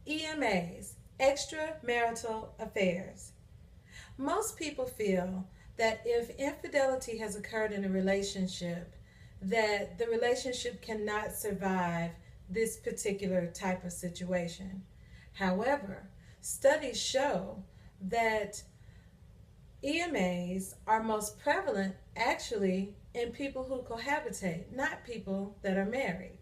EMAs, extramarital affairs. Most people feel that if infidelity has occurred in a relationship, that the relationship cannot survive this particular type of situation. However, studies show that EMAs are most prevalent actually in people who cohabitate, not people that are married.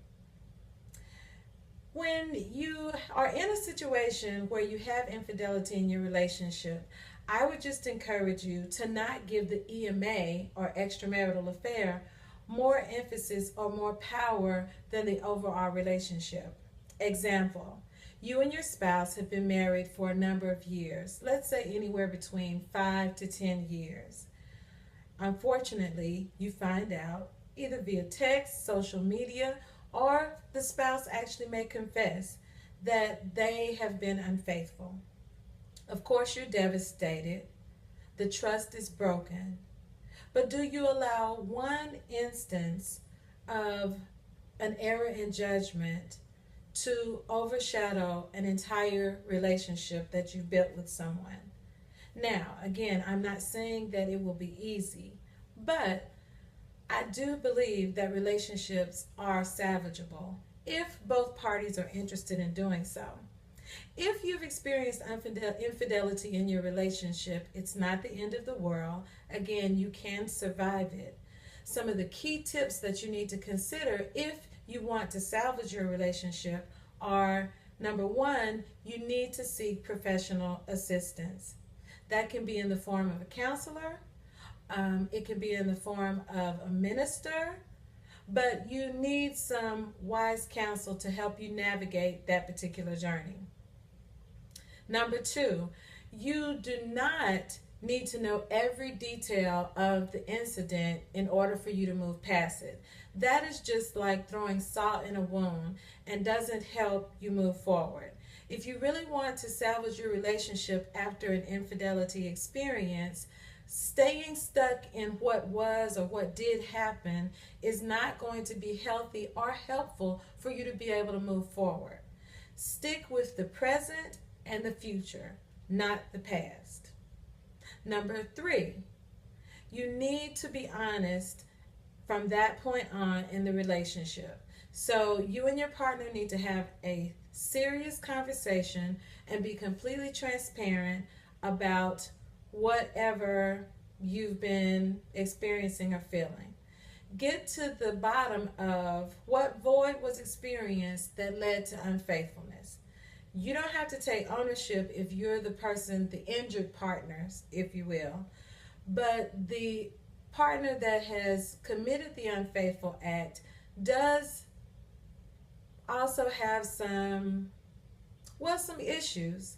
When you are in a situation where you have infidelity in your relationship, I would just encourage you to not give the EMA or extramarital affair more emphasis or more power than the overall relationship. Example, you and your spouse have been married for a number of years, let's say anywhere between 5 to 10 years. Unfortunately, you find out either via text, social media, or the spouse actually may confess that they have been unfaithful. Of course, you're devastated. The trust is broken. But do you allow one instance of an error in judgment to overshadow an entire relationship that you built with someone? Now, again, I'm not saying that it will be easy, but I do believe that relationships are salvageable if both parties are interested in doing so. If you've experienced infidelity in your relationship, it's not the end of the world. Again, you can survive it. Some of the key tips that you need to consider if you want to salvage your relationship are: number one, you need to seek professional assistance. That can be in the form of a counselor, it can be in the form of a minister, but you need some wise counsel to help you navigate that particular journey. Number two, you do not need to know every detail of the incident in order for you to move past it. That is just like throwing salt in a wound and doesn't help you move forward. If you really want to salvage your relationship after an infidelity experience, staying stuck in what was or what did happen is not going to be healthy or helpful for you to be able to move forward. Stick with the present and the future, not the past. Number three, you need to be honest from that point on in the relationship. So you and your partner need to have a serious conversation and be completely transparent about whatever you've been experiencing or feeling. Get to the bottom of what void was experienced that led to unfaithfulness. You don't have to take ownership if you're the person, the injured partners, if you will, but the partner that has committed the unfaithful act does also have some issues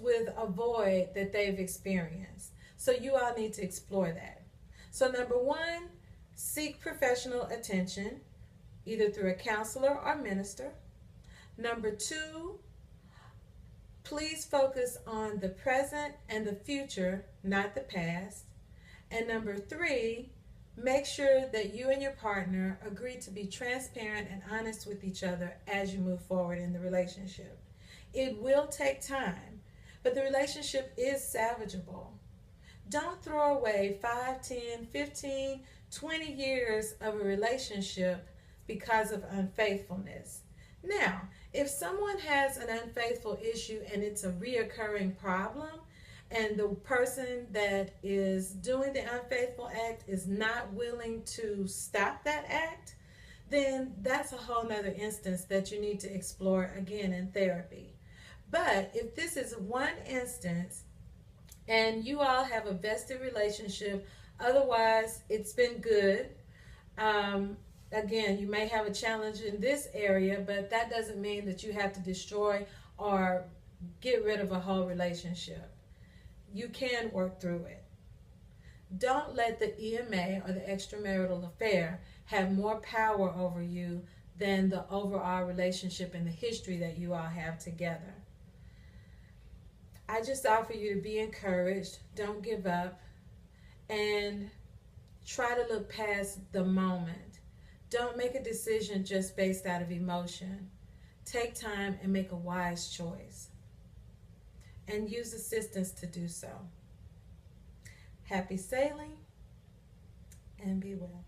with a void that they've experienced. So you all need to explore that. So number one, seek professional attention, either through a counselor or minister. Number two, please focus on the present and the future, not the past. And number three, make sure that you and your partner agree to be transparent and honest with each other as you move forward in the relationship. It will take time, but the relationship is salvageable. Don't throw away 5, 10, 15, 20 years of a relationship because of unfaithfulness. Now, if someone has an unfaithful issue and it's a reoccurring problem, and the person that is doing the unfaithful act is not willing to stop that act, then that's a whole nother instance that you need to explore again in therapy. But if this is one instance and you all have a vested relationship, otherwise it's been good. Again, you may have a challenge in this area, but that doesn't mean that you have to destroy or get rid of a whole relationship. You can work through it. Don't let the EMA or the extramarital affair have more power over you than the overall relationship and the history that you all have together. I just offer you to be encouraged. Don't give up. And try to look past the moment. Don't make a decision just based out of emotion. take time and make a wise choice, and use assistance to do so. Happy sailing, and be well.